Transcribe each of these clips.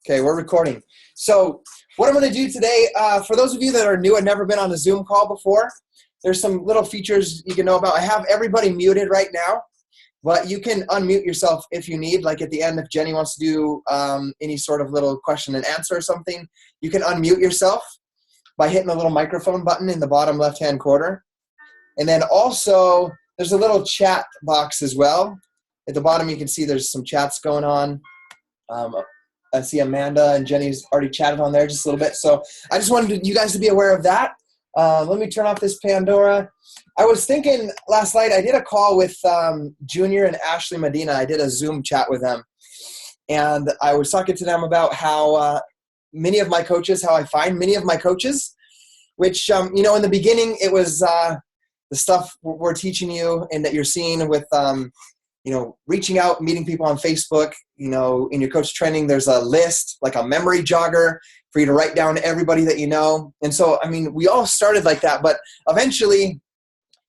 Okay, we're recording. So what I'm going to do today, for those of you that are new and never been on a Zoom call before, there's some little features you can know about. I have everybody muted right now, but you can unmute yourself if you need. Like at the end, if Jenny wants to do any sort of little question and answer or something, you can unmute yourself by hitting the little microphone button in the bottom left-hand corner. And then also, there's a little chat box as well. At the bottom, you can see there's some chats going on. I see Amanda and Jenny's already chatted on there just a little bit. So I just wanted you guys to be aware of that. Let me turn off this Pandora. I was thinking last night, I did a call with Junior and Ashley Medina. I did a Zoom chat with them. And I was talking to them about how I find many of my coaches, which, in the beginning, it was the stuff we're teaching you and that you're seeing with reaching out, meeting people on Facebook. In your coach training, there's a list, like a memory jogger for you to write down everybody that you know. And so, we all started like that, but eventually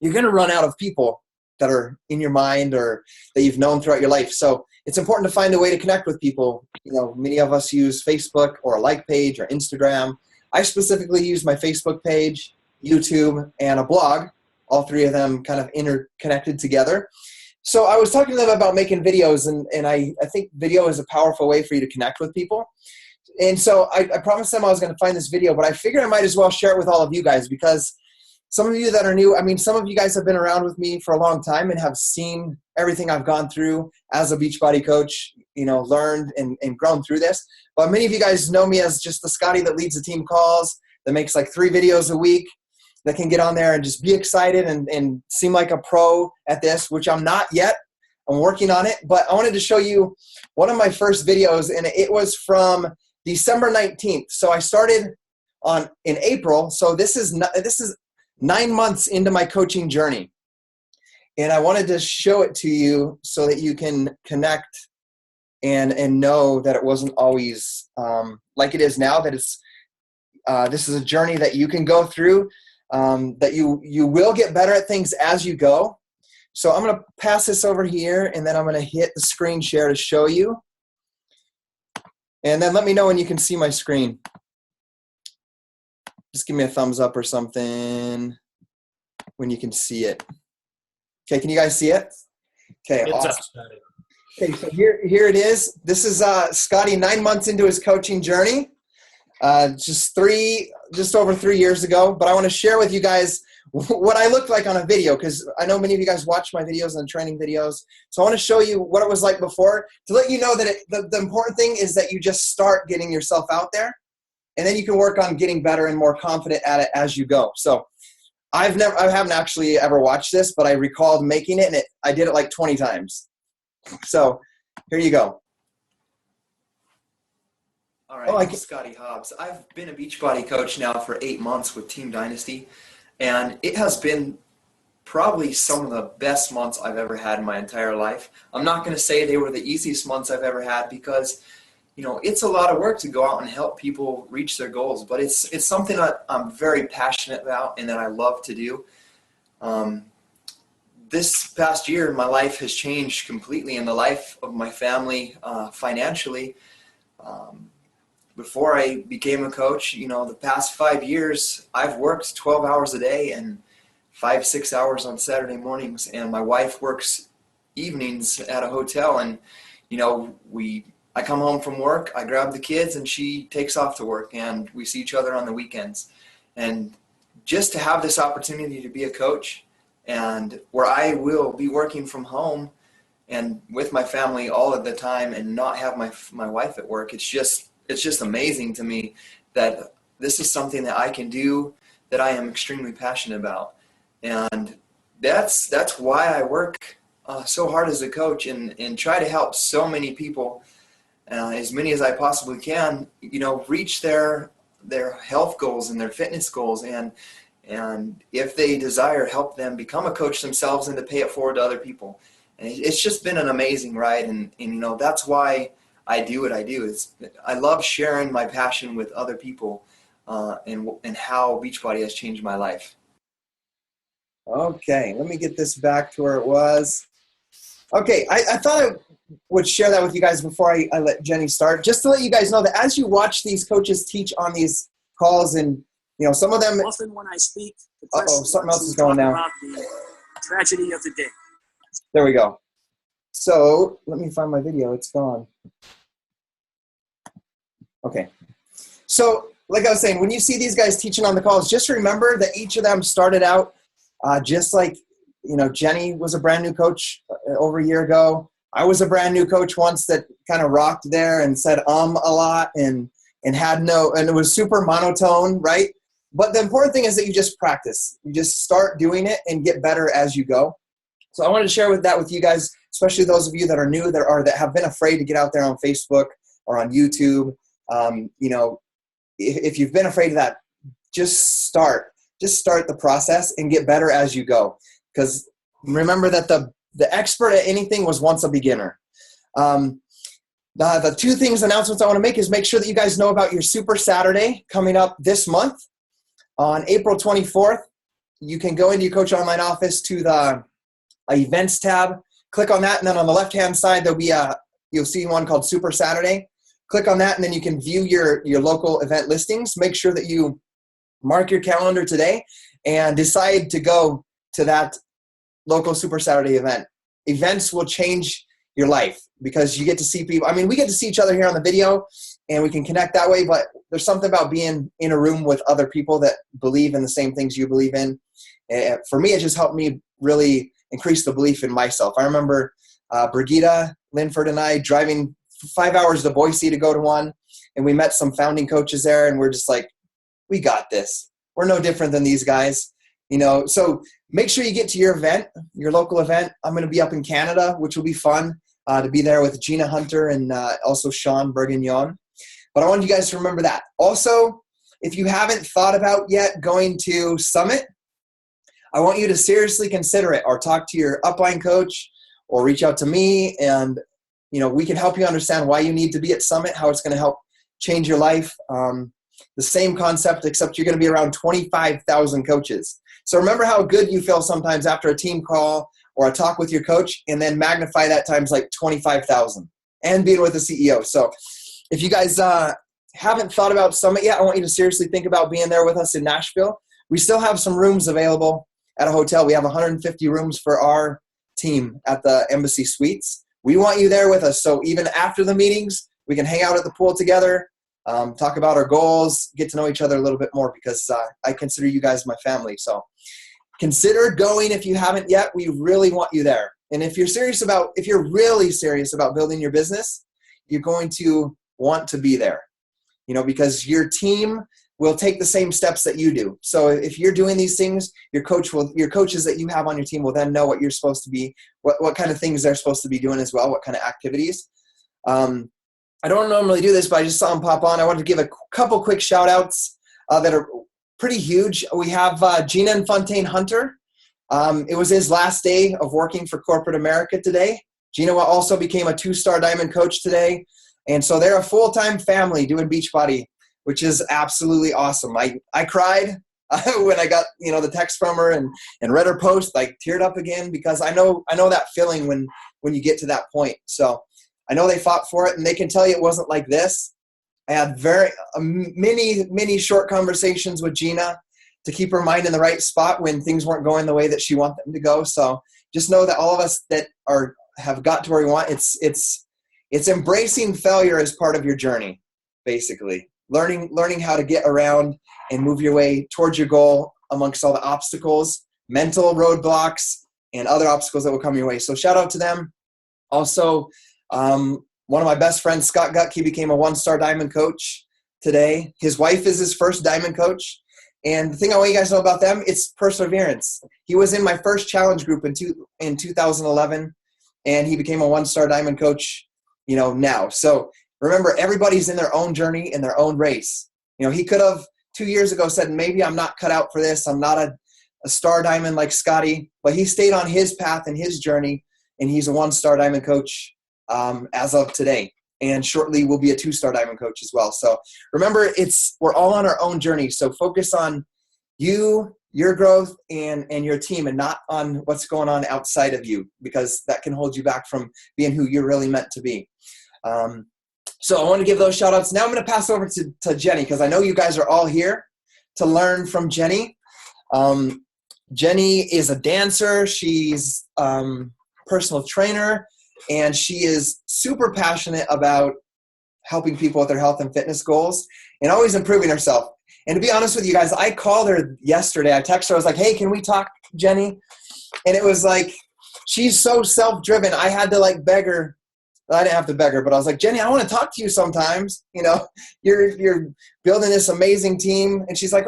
you're going to run out of people that are in your mind or that you've known throughout your life. So it's important to find a way to connect with people. Many of us use Facebook or a like page or Instagram. I specifically use my Facebook page, YouTube, and a blog, all three of them kind of interconnected together. So I was talking to them about making videos, and I think video is a powerful way for you to connect with people. And so I promised them I was going to find this video, but I figured I might as well share it with all of you guys because some of you that are new, some of you guys have been around with me for a long time and have seen everything I've gone through as a Beachbody coach, learned and grown through this. But many of you guys know me as just the Scotty that leads the team calls, that makes like 3 videos a week, that can get on there and just be excited and seem like a pro at this, which I'm not yet. I'm working on it. But I wanted to show you one of my first videos, and it was from December 19th. So I started in April. So this is 9 months into my coaching journey. And I wanted to show it to you so that you can connect and know that it wasn't always like it is now, that this is a journey that you can go through. That you will get better at things as you go. So I'm going to pass this over here, and then I'm going to hit the screen share to show you. And then let me know when you can see my screen. Just give me a thumbs up or something when you can see it. Okay, can you guys see it? Okay, it's awesome. Okay, so here it is. This is Scotty 9 months into his coaching journey. Just over 3 years ago, but I want to share with you guys what I looked like on a video, because I know many of you guys watch my videos and training videos. So I want to show you what it was like before, to let you know that the important thing is that you just start getting yourself out there, and then you can work on getting better and more confident at it as you go. So I haven't actually ever watched this, but I recalled making it, and I did it like 20 times. So here you go. All right, I'm Scottie Hobbs. I've been a Beachbody coach now for 8 months with Team Dynasty, and it has been probably some of the best months I've ever had in my entire life. I'm not going to say they were the easiest months I've ever had because, it's a lot of work to go out and help people reach their goals, but it's something that I'm very passionate about and that I love to do. This past year, my life has changed completely, and the life of my family financially. Before I became a coach, the past 5 years, I've worked 12 hours a day and 5-6 hours on Saturday mornings. And my wife works evenings at a hotel. And, I come home from work, I grab the kids, and she takes off to work. And we see each other on the weekends. And just to have this opportunity to be a coach, and where I will be working from home and with my family all of the time and not have my wife at work, it's just amazing to me that this is something that I can do, that I am extremely passionate about. And that's why I work so hard as a coach and try to help so many people, as many as I possibly can, reach their health goals and their fitness goals. And if they desire, help them become a coach themselves and to pay it forward to other people. And it's just been an amazing ride. And that's why I do what I do. I love sharing my passion with other people and how Beachbody has changed my life. Okay, let me get this back to where it was. Okay, I thought I would share that with you guys before I let Jenny start, just to let you guys know that as you watch these coaches teach on these calls, and some of them. Often when I speak, the press Something else wants is to going talk now. about the tragedy of the day. There we go. So let me find my video. It's gone. Okay. So like I was saying, when you see these guys teaching on the calls, just remember that each of them started out just like, Jenny was a brand new coach over a year ago. I was a brand new coach once that kind of rocked there and said a lot and it was super monotone, right? But the important thing is that you just practice. You just start doing it and get better as you go. So I wanted to share that with you guys, especially those of you that are new that have been afraid to get out there on Facebook or on YouTube. If you've been afraid of that, just start the process and get better as you go. Because remember that the expert at anything was once a beginner. The two announcements I want to make is make sure that you guys know about your Super Saturday coming up this month. On April 24th, you can go into your Coach Online office to the events tab, click on that, and then on the left-hand side, you'll see one called Super Saturday. Click on that, and then you can view your local event listings. Make sure that you mark your calendar today and decide to go to that local Super Saturday event. Events will change your life because you get to see people. I mean, we get to see each other here on the video, and we can connect that way, but there's something about being in a room with other people that believe in the same things you believe in. And for me, it just helped me really increase the belief in myself. I remember Brigitte Linford and I driving 5 hours to Boise to go to one, and we met some founding coaches there, and we're just like, we got this. We're no different than these guys, So make sure you get to your event, your local event. I'm going to be up in Canada, which will be fun to be there with Gina Hunter and also Sean Bourguignon. But I want you guys to remember that. Also, if you haven't thought about yet going to Summit, I want you to seriously consider it, or talk to your upline coach, or reach out to me, and we can help you understand why you need to be at Summit, how it's going to help change your life. The same concept, except you're going to be around 25,000 coaches. So remember how good you feel sometimes after a team call or a talk with your coach, and then magnify that times like 25,000 and being with the CEO. So if you guys haven't thought about Summit yet, I want you to seriously think about being there with us in Nashville. We still have some rooms available at a hotel. We have 150 rooms for our team at the Embassy Suites. We want you there with us. So even after the meetings, we can hang out at the pool together, talk about our goals, get to know each other a little bit more, because I consider you guys my family. So consider going if you haven't yet. We really want you there. And if you're really serious about building your business, you're going to want to be there, because your team will take the same steps that you do. So if you're doing these things, your coaches that you have on your team will then know what you're supposed to be, what kind of things they're supposed to be doing as well, what kind of activities. I don't normally do this, but I just saw them pop on. I wanted to give a couple quick shout outs that are pretty huge. We have Gina and Fontaine Hunter. It was his last day of working for corporate America today. Gina also became a 2-star diamond coach today. And so they're a full-time family doing Beachbody, which is absolutely awesome. I cried when I got the text from her and read her post, like teared up again, because I know that feeling when you get to that point. So I know they fought for it, and they can tell you it wasn't like this. I had many short conversations with Gina to keep her mind in the right spot when things weren't going the way that she wanted them to go. So just know that all of us that have got to where we want, it's embracing failure as part of your journey, basically. Learning how to get around and move your way towards your goal amongst all the obstacles, mental roadblocks, and other obstacles that will come your way. So shout out to them. Also, one of my best friends, Scott Gutke, became a 1-star diamond coach today. His wife is his first diamond coach. And the thing I want you guys to know about them, it's perseverance. He was in my first challenge group in 2011, and he became a 1-star diamond coach, now. So remember, everybody's in their own journey, in their own race. He could have 2 years ago said, maybe I'm not cut out for this. I'm not a star diamond like Scotty, but he stayed on his path and his journey, and he's a 1-star diamond coach as of today. And shortly will be a 2-star diamond coach as well. So remember, we're all on our own journey. So focus on you your growth and your team, and not on what's going on outside of you, because that can hold you back from being who you're really meant to be. So I want to give those shout outs. Now I'm going to pass over to Jenny, because I know you guys are all here to learn from Jenny. Jenny is a dancer. She's personal trainer, and she is super passionate about helping people with their health and fitness goals and always improving herself. And to be honest with you guys, I called her yesterday. I texted her. I was like, hey, can we talk, Jenny? And it was like, she's so self-driven. I had to like beg her. I didn't have to beg her, but I was like, Jenny, I want to talk to you sometimes. You know, you're building this amazing team. And she's like,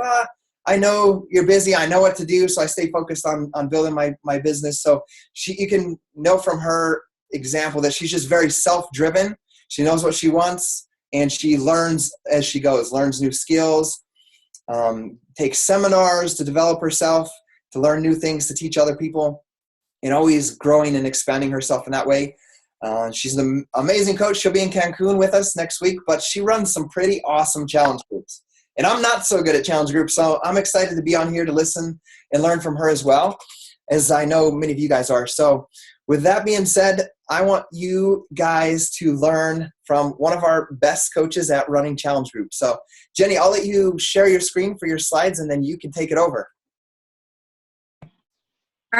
I know you're busy. I know what to do. So I stay focused on building my business. So you can know from her example that she's just very self-driven. She knows what she wants, and she learns as she goes, learns new skills, takes seminars to develop herself, to learn new things, to teach other people, and always growing and expanding herself in that way. She's an amazing coach. She'll be in Cancun with us next week, but she runs some pretty awesome challenge groups. And I'm not so good at challenge groups, so I'm excited to be on here to listen and learn from her as well, as I know many of you guys are. So with that being said, I want you guys to learn from one of our best coaches at running challenge groups. So Jenny, I'll let you share your screen for your slides, and then you can take it over. All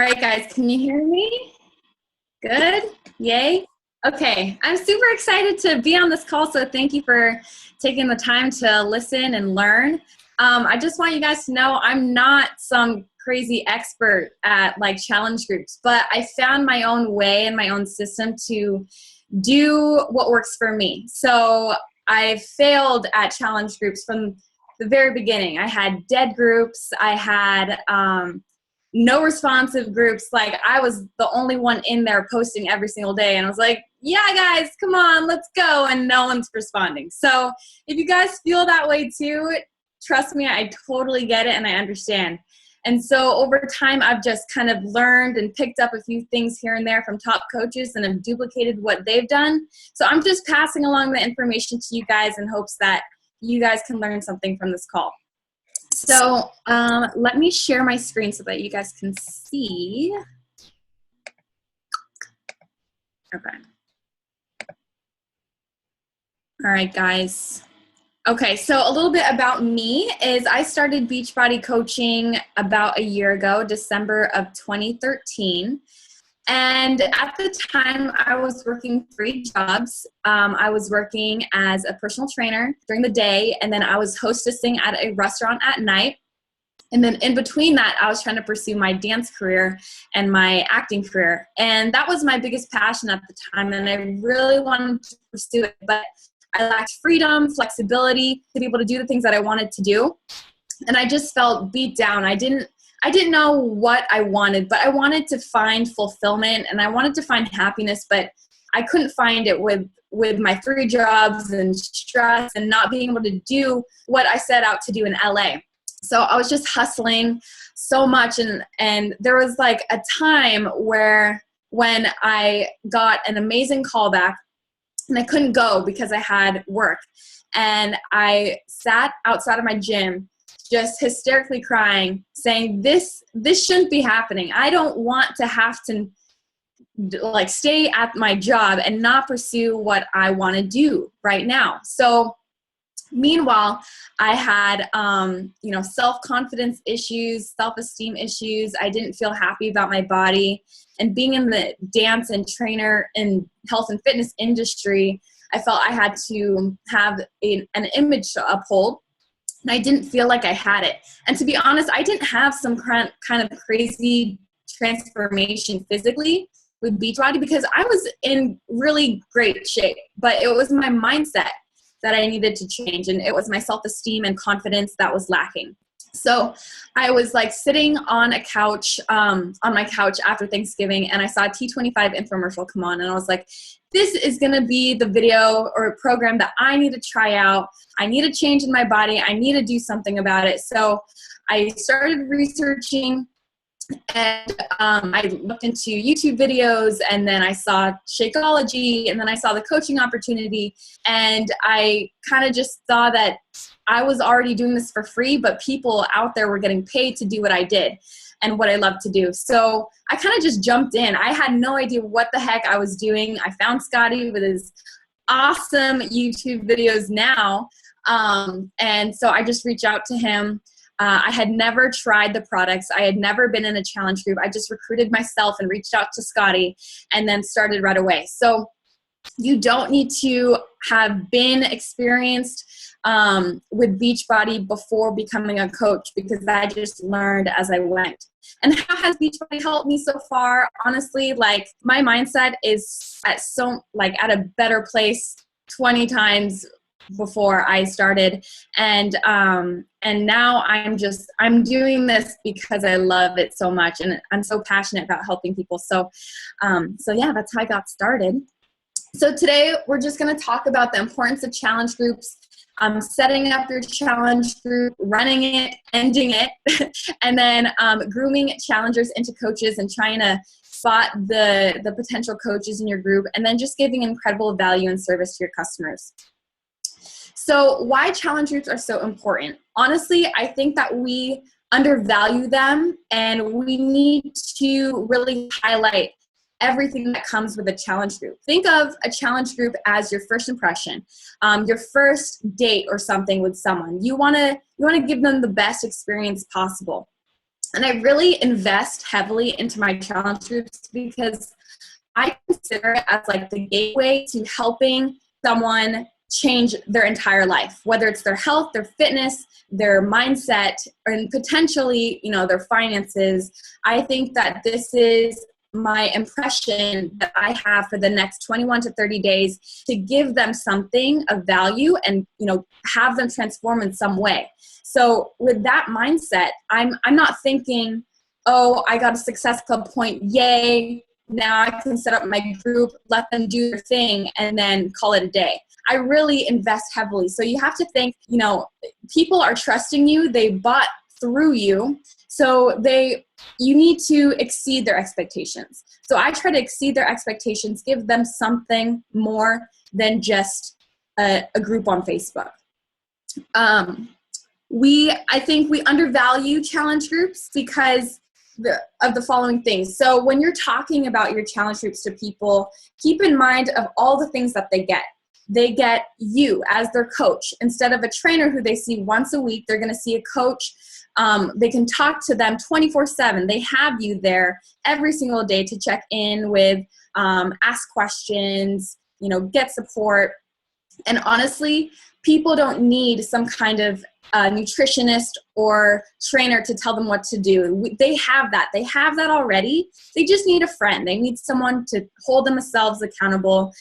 right, guys, can you hear me? Good? Yay? Okay, I'm super excited to be on this call, so thank you for taking the time to listen and learn. I just want you guys to know I'm not some crazy expert at like challenge groups, but I found my own way and my own system to do what works for me. So I failed at challenge groups from the very beginning. I had dead groups. I had no responsive groups. Like I was the only one in there posting every single day. And I was like, yeah, guys, come on, let's go. And no one's responding. So if you guys feel that way too, trust me, I totally get it and I understand. And so over time, I've just kind of learned and picked up a few things here and there from top coaches and have duplicated what they've done. So I'm just passing along the information to you guys in hopes that you guys can learn something from this call. So let me share my screen so that you guys can see. Okay. All right, guys. Okay, so a little bit about me is I started Beachbody coaching about a year ago, December of 2013. And at the time, I was working 3 jobs. I was working as a personal trainer during the day, and then I was hostessing at a restaurant at night. And then in between that, I was trying to pursue my dance career and my acting career. And that was my biggest passion at the time, and I really wanted to pursue it. But I lacked freedom, flexibility to be able to do the things that I wanted to do. And I just felt beat down. I didn't know what I wanted, but I wanted to find fulfillment and I wanted to find happiness, but I couldn't find it with my 3 jobs and stress and not being able to do what I set out to do in LA. So I was just hustling so much. And there was like a time when I got an amazing callback and I couldn't go because I had work. And I sat outside of my gym just hysterically crying, saying, this shouldn't be happening. I don't want to have to like stay at my job and not pursue what I want to do right now. So meanwhile, I had, self-confidence issues, self-esteem issues. I didn't feel happy about my body. And being in the dance and trainer and health and fitness industry, I felt I had to have an image to uphold. And I didn't feel like I had it. And to be honest, I didn't have some kind of crazy transformation physically with Beachbody because I was in really great shape. But it was my mindset that I needed to change. And it was my self-esteem and confidence that was lacking. So I was like sitting on a couch, on my couch after Thanksgiving, and I saw a T25 infomercial come on, and I was like, this is going to be the video or program that I need to try out. I need a change in my body. I need to do something about it. So I started researching And I looked into YouTube videos, and then I saw Shakeology, and then I saw the coaching opportunity, and I kind of just saw that I was already doing this for free, but people out there were getting paid to do what I did and what I love to do. So I kind of just jumped in. I had no idea what the heck I was doing. I found Scotty with his awesome YouTube videos now. And so I just reached out to him. I had never tried the products. I had never been in a challenge group. I just recruited myself and reached out to Scotty and then started right away. So you don't need to have been experienced with Beachbody before becoming a coach, because I just learned as I went. And how has Beachbody helped me so far? Honestly, like, my mindset is at a better place 20 times before I started. And now I'm doing this because I love it so much, and I'm so passionate about helping people. So yeah, that's how I got started. So today we're just going to talk about the importance of challenge groups, setting up your challenge group, running it, ending it, and then grooming challengers into coaches and trying to spot the potential coaches in your group, and then just giving incredible value and service to your customers. So why challenge groups are so important? Honestly, I think that we undervalue them, and we need to really highlight everything that comes with a challenge group. Think of a challenge group as your first impression, your first date or something with someone. You wanna give them the best experience possible. And I really invest heavily into my challenge groups because I consider it as like the gateway to helping someone change their entire life, whether it's their health, their fitness, their mindset, and potentially, their finances. I think that this is my impression that I have for the next 21 to 30 days to give them something of value and, have them transform in some way. So with that mindset, I'm not thinking, oh, I got a Success Club point, yay, now I can set up my group, let them do their thing, and then call it a day. I really invest heavily. So you have to think, people are trusting you, they bought through you, so you need to exceed their expectations. So I try to exceed their expectations, give them something more than just a group on Facebook. I think we undervalue challenge groups because of the following things. So when you're talking about your challenge groups to people, keep in mind of all the things that they get. They get you as their coach. Instead of a trainer who they see once a week, they're going to see a coach. They can talk to them 24/7. They have you there every single day to check in with, ask questions, get support. And honestly, people don't need some kind of nutritionist or trainer to tell them what to do. They have that. They have that already. They just need a friend. They need someone to hold themselves accountable.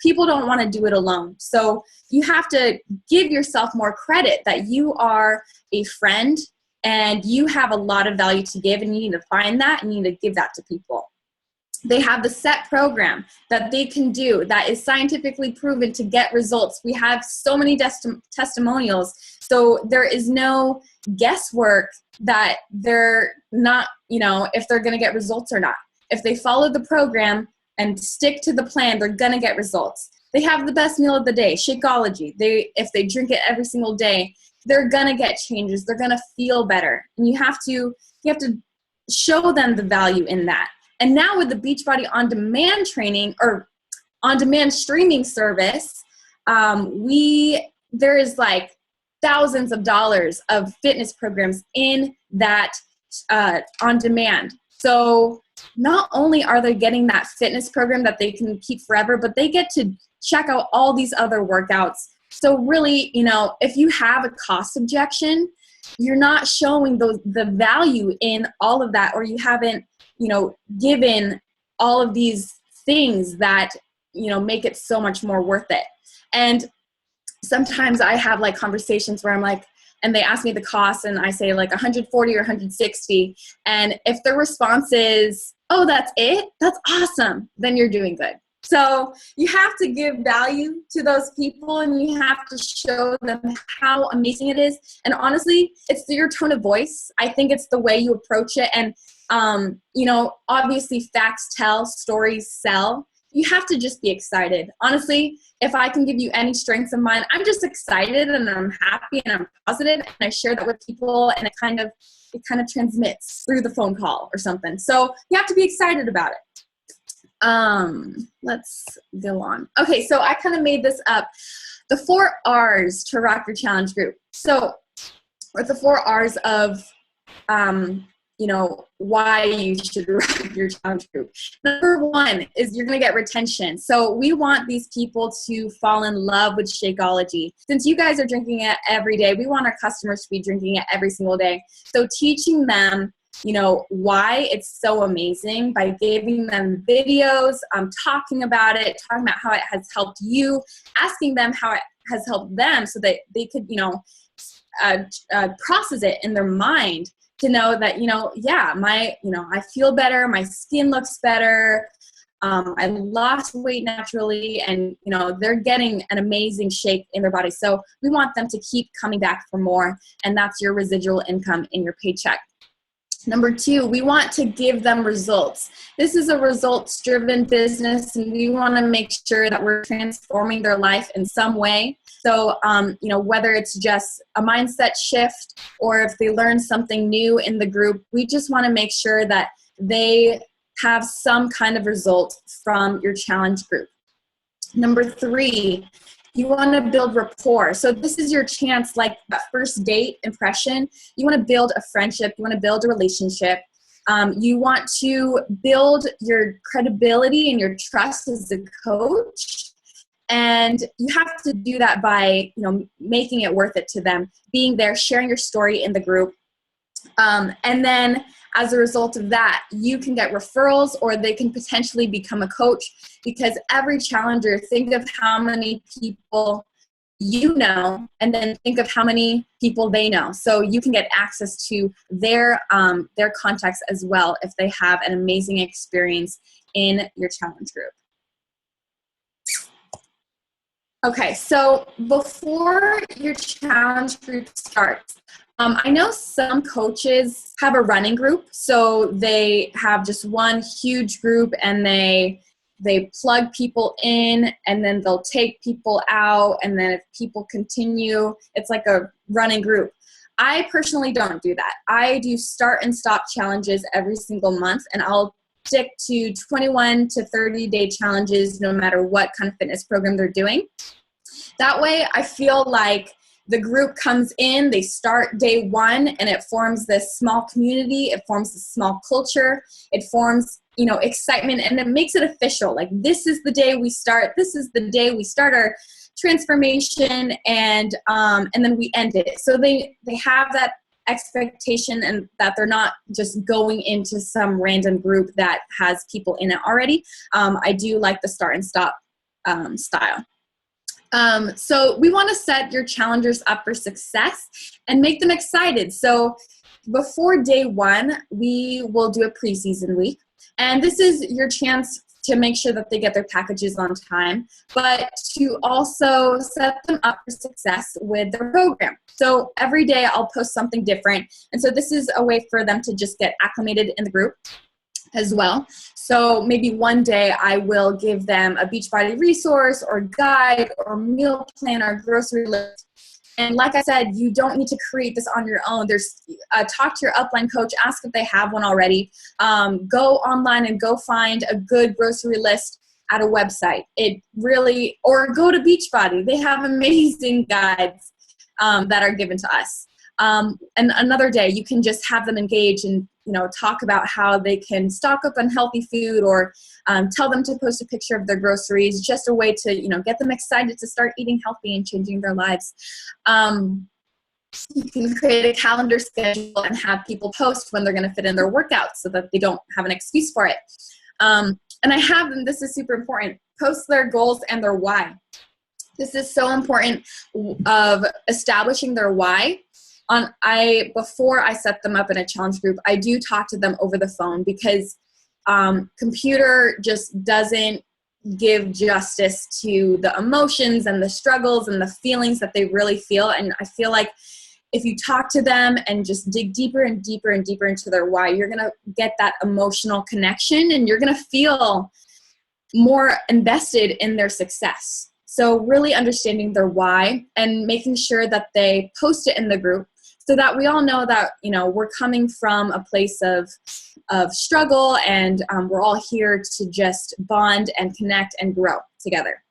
People don't want to do it alone. So you have to give yourself more credit that you are a friend and you have a lot of value to give, and you need to find that and you need to give that to people. They have the set program that they can do that is scientifically proven to get results. We have so many testimonials. So there is no guesswork that they're not, if they're going to get results or not. If they follow the program and stick to the plan, they're going to get results. They have the best meal of the day, Shakeology. If they drink it every single day, they're going to get changes. They're going to feel better. And you have to show them the value in that. And now with the Beachbody on-demand training or on-demand streaming service, there is like thousands of dollars of fitness programs in that on-demand. So not only are they getting that fitness program that they can keep forever, but they get to check out all these other workouts. So really, if you have a cost objection, you're not showing the value in all of that, or you haven't given all of these things that, make it so much more worth it. And sometimes I have like conversations where I'm like, and they ask me the cost and I say like 140 or 160. And if the response is, oh, that's it, that's awesome, then you're doing good. So you have to give value to those people, and you have to show them how amazing it is. And honestly, it's your tone of voice. I think it's the way you approach it. And, obviously facts tell, stories sell. You have to just be excited. Honestly, if I can give you any strengths of mine, I'm just excited and I'm happy and I'm positive, and I share that with people, and it kind of transmits through the phone call or something. So you have to be excited about it. Let's go on. Okay, so I kind of made this up. The 4 R's to rock your challenge group. So, or the 4 R's of, why you should rock your challenge group. Number 1 is you're going to get retention. So we want these people to fall in love with Shakeology. Since you guys are drinking it every day, we want our customers to be drinking it every single day. So teaching them why it's so amazing by giving them videos, talking about it, talking about how it has helped you, asking them how it has helped them so that they could, process it in their mind to know that, I feel better, my skin looks better, I lost weight naturally, and, they're getting an amazing shake in their body. So we want them to keep coming back for more, and that's your residual income in your paycheck. Number 2, we want to give them results. This is a results-driven business, and we want to make sure that we're transforming their life in some way. So, whether it's just a mindset shift or if they learn something new in the group, we just want to make sure that they have some kind of result from your challenge group. Number 3, you want to build rapport. So this is your chance, like that first date impression. You want to build a friendship. You want to build a relationship. You want to build your credibility and your trust as a coach. And you have to do that by, making it worth it to them, being there, sharing your story in the group. And then as a result of that, you can get referrals, or they can potentially become a coach, because every challenger, think of how many people you know, and then think of how many people they know. So you can get access to their contacts as well if they have an amazing experience in your challenge group. Okay, so before your challenge group starts, I know some coaches have a running group, so they have just one huge group and they plug people in, and then they'll take people out, and then if people continue, it's like a running group. I personally don't do that. I do start and stop challenges every single month, and I'll stick to 21 to 30-day challenges no matter what kind of fitness program they're doing. That way I feel like the group comes in, they start day 1, and it forms this small community, it forms this small culture, it forms, excitement, and it makes it official. Like, this is the day we start, our transformation, and then we end it. So they have that expectation, and that they're not just going into some random group that has people in it already. I do like the start and stop style. So we want to set your challengers up for success and make them excited. So before day 1, we will do a preseason week. And this is your chance to make sure that they get their packages on time, but to also set them up for success with their program. So every day I'll post something different. And so this is a way for them to just get acclimated in the group as well. So maybe one day I will give them a Beachbody resource or guide or meal plan or grocery list. And like I said, you don't need to create this on your own. There's talk to your upline coach, ask if they have one already. Go online and go find a good grocery list at a website. Or go to Beachbody. They have amazing guides that are given to us. And another day you can just have them engage and talk about how they can stock up on healthy food, or tell them to post a picture of their groceries, just a way to, get them excited to start eating healthy and changing their lives. You can create a calendar schedule and have people post when they're going to fit in their workouts so that they don't have an excuse for it. And I have them, this is super important, post their goals and their why. This is so important of establishing their why. Before I set them up in a challenge group, I do talk to them over the phone, because computer just doesn't, give justice to the emotions and the struggles and the feelings that they really feel. And I feel like if you talk to them and just dig deeper and deeper and deeper into their why, you're going to get that emotional connection and you're going to feel more invested in their success. So really understanding their why and making sure that they post it in the group so that we all know that, you know, we're coming from a place of struggle and we're all here to just bond and connect and grow together.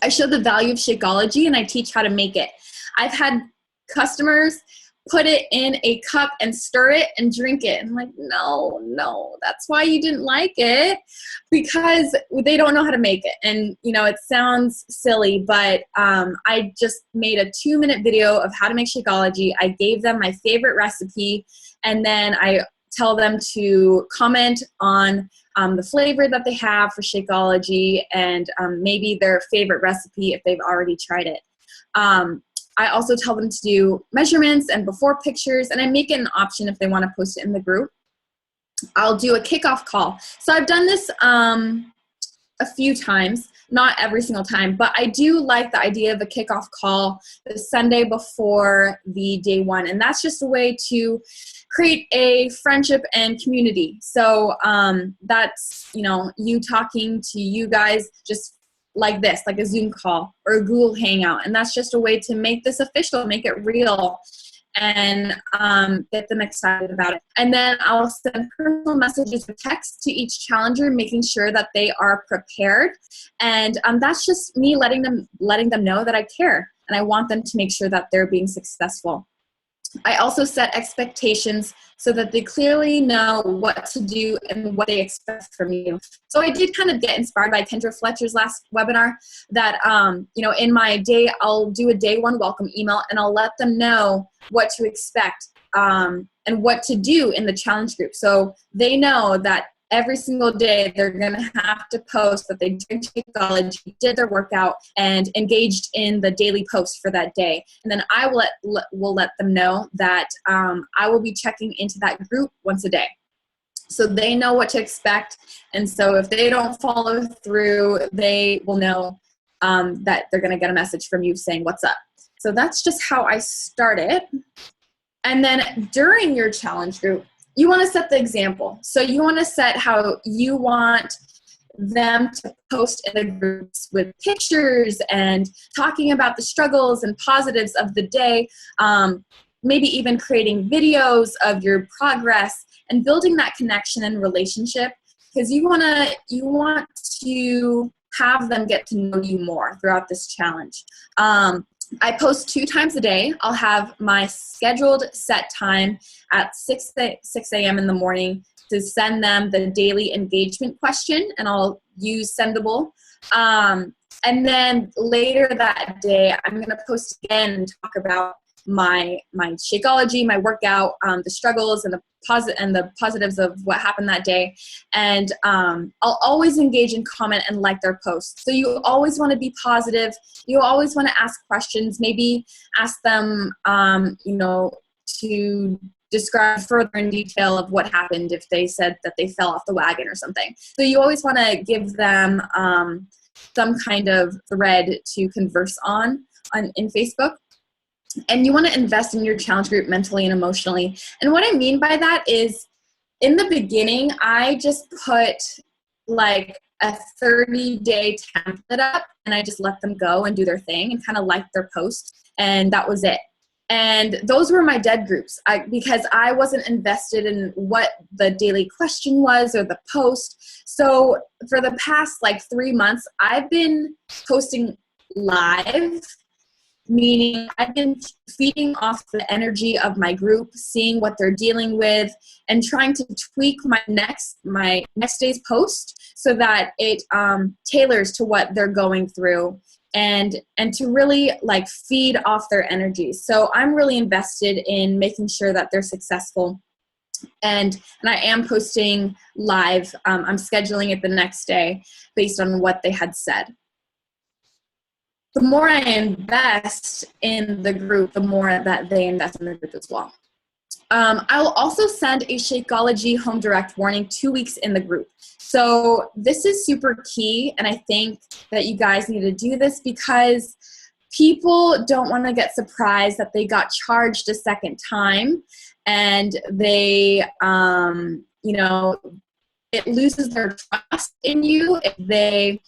I show the value of Shakeology and I teach how to make it. I've had customers put it in a cup and stir it and drink it. And I'm like, no, that's why you didn't like it, because they don't know how to make it. And, you know, it sounds silly, but I just made a 2-minute video of how to make Shakeology. I gave them my favorite recipe, and then I tell them to comment on the flavor that they have for Shakeology and maybe their favorite recipe if they've already tried it. I also tell them to do measurements and before pictures, and I make it an option if they want to post it in the group. I'll do a kickoff call. So I've done this a few times, not every single time, but I do like the idea of a kickoff call the Sunday before the day one, and that's just a way to create a friendship and community. So that's, you know, you talking to you guys just like this, like a Zoom call or a Google Hangout. And that's just a way to make this official, make it real, and get them excited about it. And then I'll send personal messages or text to each challenger, making sure that they are prepared. And that's just me letting them know that I care and I want them to make sure that they're being successful. I also set expectations so that they clearly know what to do and what they expect from you. So I did kind of get inspired by Kendra Fletcher's last webinar that, you know, in my day, I'll do a day one welcome email and I'll let them know what to expect and what to do in the challenge group. So they know that every single day they're going to have to post that they drank Shakeology, did their workout, and engaged in the daily post for that day. And then I will let them know that I will be checking into that group once a day. So they know what to expect. And so if they don't follow through, they will know that they're going to get a message from you saying, what's up? So that's just how I started. And then during your challenge group, you want to set the example. So you want to set how you want them to post in the groups with pictures and talking about the struggles and positives of the day, maybe even creating videos of your progress and building that connection and relationship, because you want to have them get to know you more throughout this challenge. I post 2 times a day. I'll have my scheduled set time at 6 a.m. in the morning to send them the daily engagement question, and I'll use Sendable. And then later that day, I'm going to post again and talk about my Shakeology, my workout, the struggles and the positives of what happened that day. And I'll always engage and comment and like their posts. So you always want to be positive. You always want to ask questions, maybe ask them, you know, to describe further in detail of what happened if they said that they fell off the wagon or something. So you always want to give them some kind of thread to converse on in Facebook. And you want to invest in your challenge group mentally and emotionally. And what I mean by that is, in the beginning, I just put like a 30-day template up and I just let them go and do their thing and kind of like their post. And that was it. And those were my dead groups because I wasn't invested in what the daily question was or the post. So for the past like 3 months, I've been posting live, meaning I've been feeding off the energy of my group, seeing what they're dealing with, and trying to tweak my next day's post so that it tailors to what they're going through and to really like feed off their energy. So I'm really invested in making sure that they're successful. And I am posting live. I'm scheduling it the next day based on what they had said. The more I invest in the group, the more that they invest in the group as well. I will also send a Shakeology home direct warning 2 weeks in the group. So this is super key, and I think that you guys need to do this because people don't want to get surprised that they got charged a second time, and they, it loses their trust in you if they,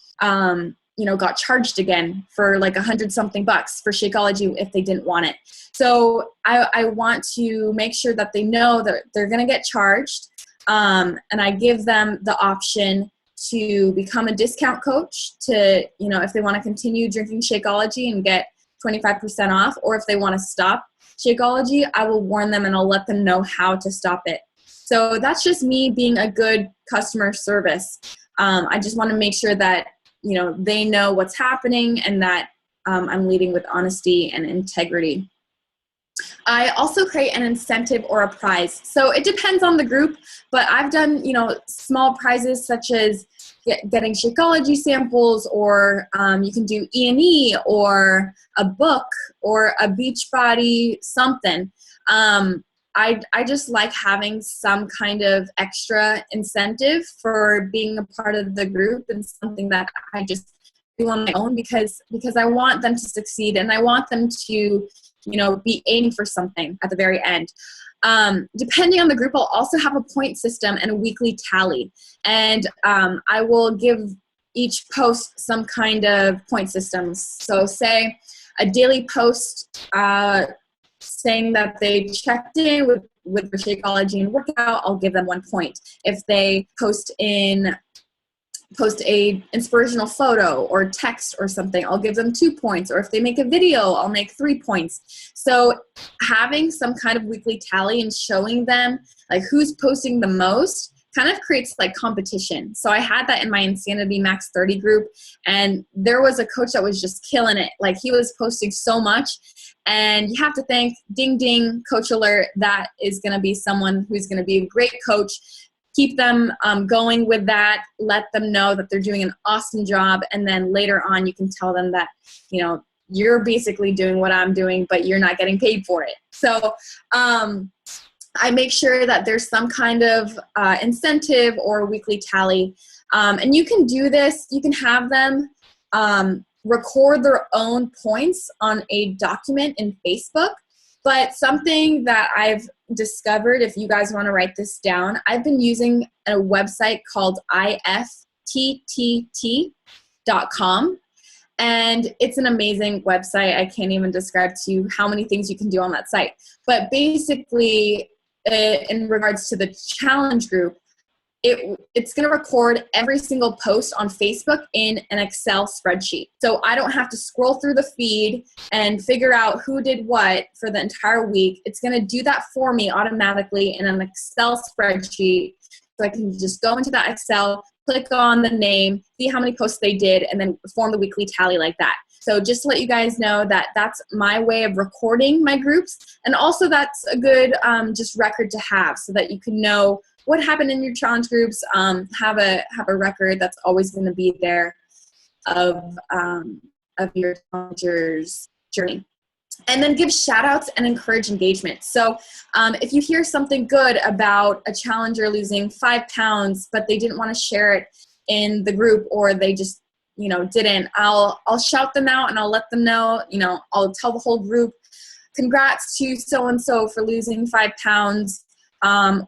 got charged again for like $100-something for Shakeology if they didn't want it. So I want to make sure that they know that they're going to get charged. And I give them the option to become a discount coach to, if they want to continue drinking Shakeology and get 25% off, or if they want to stop Shakeology, I will warn them and I'll let them know how to stop it. So that's just me being a good customer service. I just want to make sure that, they know what's happening and that I'm leading with honesty and integrity. I also create an incentive or a prize. So it depends on the group, but I've done, small prizes such as getting Shakeology samples, or you can do E&E or a book or a Beachbody something. I just like having some kind of extra incentive for being a part of the group and something that I just do on my own because I want them to succeed and I want them to, be aiming for something at the very end. Depending on the group, I'll also have a point system and a weekly tally. And I will give each post some kind of point systems. So say a daily post saying that they checked in with their Shakeology and workout, I'll give them 1 point. If they post a inspirational photo or text or something, I'll give them 2 points. Or if they make a video, I'll make 3 points. So having some kind of weekly tally and showing them like who's posting the most kind of creates like competition. So I had that in my Insanity Max 30 group, and there was a coach that was just killing it. Like he was posting so much, and you have to think, ding, ding, coach alert, that is going to be someone who's going to be a great coach. Keep them going with that. Let them know that they're doing an awesome job. And then later on, you can tell them that, you're basically doing what I'm doing, but you're not getting paid for it. So I make sure that there's some kind of incentive or weekly tally. And you can do this. You can have them record their own points on a document in Facebook. But something that I've discovered, if you guys want to write this down, I've been using a website called ifttt.com. And it's an amazing website. I can't even describe to you how many things you can do on that site. But basically, in regards to the challenge group, it's going to record every single post on Facebook in an Excel spreadsheet. So I don't have to scroll through the feed and figure out who did what for the entire week. It's going to do that for me automatically in an Excel spreadsheet. So I can just go into that Excel, click on the name, see how many posts they did, and then form the weekly tally like that. So just to let you guys know that that's my way of recording my groups. And also that's a good just record to have so that you can know what happened in your challenge groups, have a record that's always going to be there of your challenger's journey. And then give shout outs and encourage engagement. So if you hear something good about a challenger losing 5 pounds, but they didn't want to share it in the group, or they just, didn't, I'll shout them out and I'll let them know, I'll tell the whole group, congrats to so-and-so for losing 5 pounds.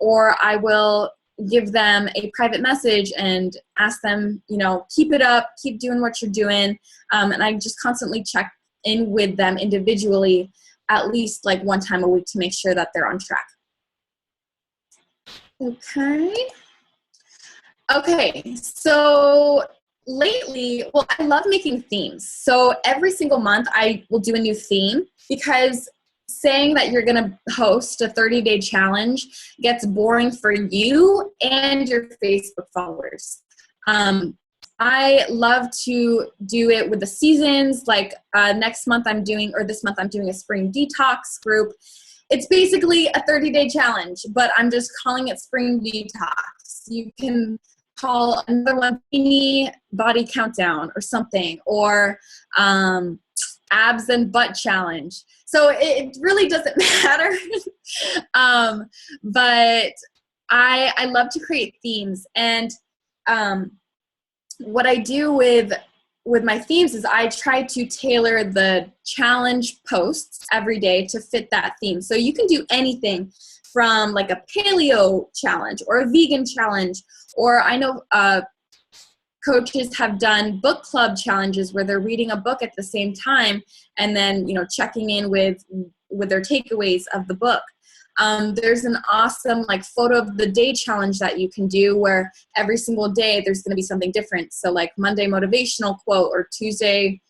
Or I will give them a private message and ask them, keep it up, keep doing what you're doing. And I just constantly check in with them individually at least like 1 time a week to make sure that they're on track. Okay, so lately, I love making themes. So every single month I will do a new theme, because saying that you're going to host a 30-day challenge gets boring for you and your Facebook followers. I love to do it with the seasons. Like this month I'm doing a spring detox group. It's basically a 30-day challenge, but I'm just calling it spring detox. You can call another one bikini body countdown or something, or abs and butt challenge. So it really doesn't matter. But I love to create themes. And what I do with my themes is I try to tailor the challenge posts every day to fit that theme. So you can do anything from like a paleo challenge or a vegan challenge, or I know coaches have done book club challenges where they're reading a book at the same time and then, checking in with their takeaways of the book. There's an awesome like photo of the day challenge that you can do where every single day there's going to be something different. So like Monday motivational quote, or Tuesday,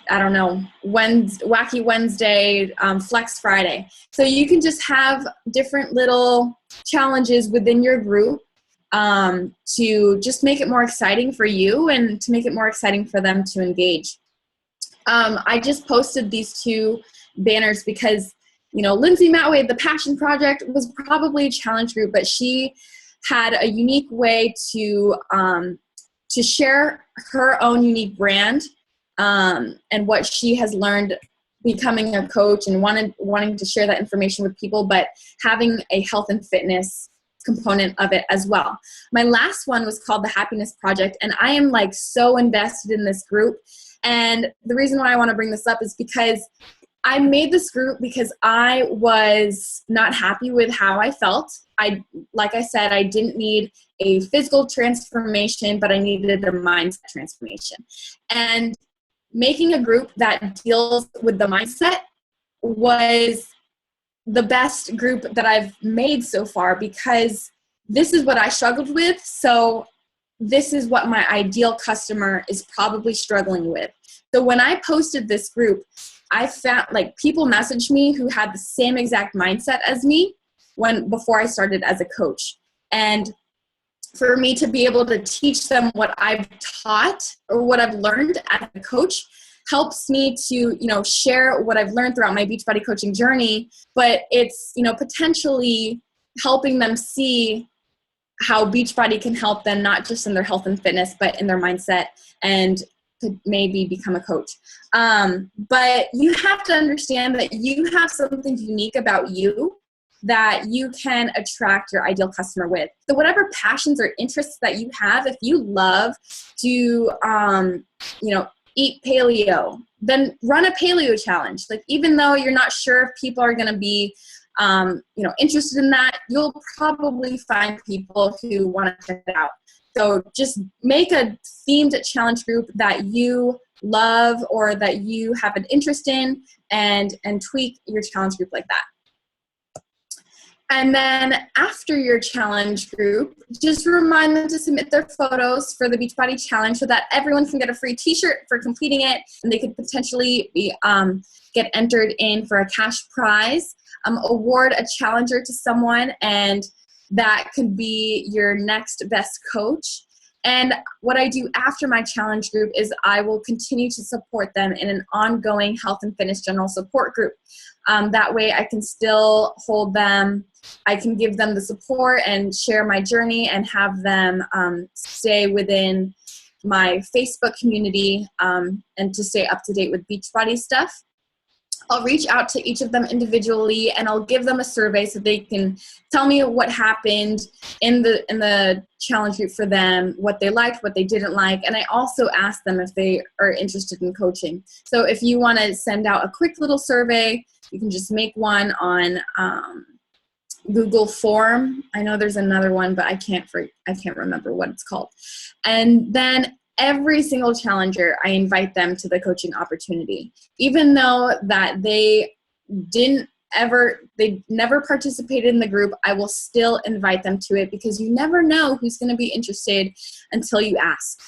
I don't know, wacky Wednesday, flex Friday. So you can just have different little challenges within your group to just make it more exciting for you and to make it more exciting for them to engage. I just posted these two banners because Lindsay Matway, the Passion Project, was probably a challenge group, but she had a unique way to share her own unique brand and what she has learned becoming a coach and wanting to share that information with people, but having a health and fitness component of it as well. My last one was called the Happiness Project, and I am like so invested in this group. And the reason why I want to bring this up is because I made this group because I was not happy with how I felt. Like I said, I didn't need a physical transformation, but I needed a mindset transformation. And making a group that deals with the mindset was the best group that I've made so far, because this is what I struggled with. So this is what my ideal customer is probably struggling with. So when I posted this group, I found like people messaged me who had the same exact mindset as me before I started as a coach. And for me to be able to teach them what I've taught or what I've learned as a coach helps me to, share what I've learned throughout my Beachbody coaching journey, but it's, potentially helping them see how Beachbody can help them, not just in their health and fitness, but in their mindset, and to maybe become a coach. But you have to understand that you have something unique about you that you can attract your ideal customer with. So whatever passions or interests that you have, if you love to, eat paleo, then run a paleo challenge. Like, even though you're not sure if people are going to be, interested in that, you'll probably find people who want to check it out. So just make a themed challenge group that you love or that you have an interest in, and tweak your challenge group like that. And then after your challenge group, just remind them to submit their photos for the Beachbody Challenge so that everyone can get a free t-shirt for completing it, and they could potentially get entered in for a cash prize, award a challenger to someone, and that could be your next best coach. And what I do after my challenge group is I will continue to support them in an ongoing health and fitness general support group. That way I can still hold them, I can give them the support and share my journey and have them stay within my Facebook community and to stay up to date with Beachbody stuff. I'll reach out to each of them individually, and I'll give them a survey so they can tell me what happened in the challenge group for them, what they liked, what they didn't like, and I also ask them if they are interested in coaching. So if you want to send out a quick little survey, you can just make one on Google Form. I know there's another one, but I can't remember what it's called. And then every single challenger, I invite them to the coaching opportunity. Even though that they never participated in the group, I will still invite them to it, because you never know who's going to be interested until you ask.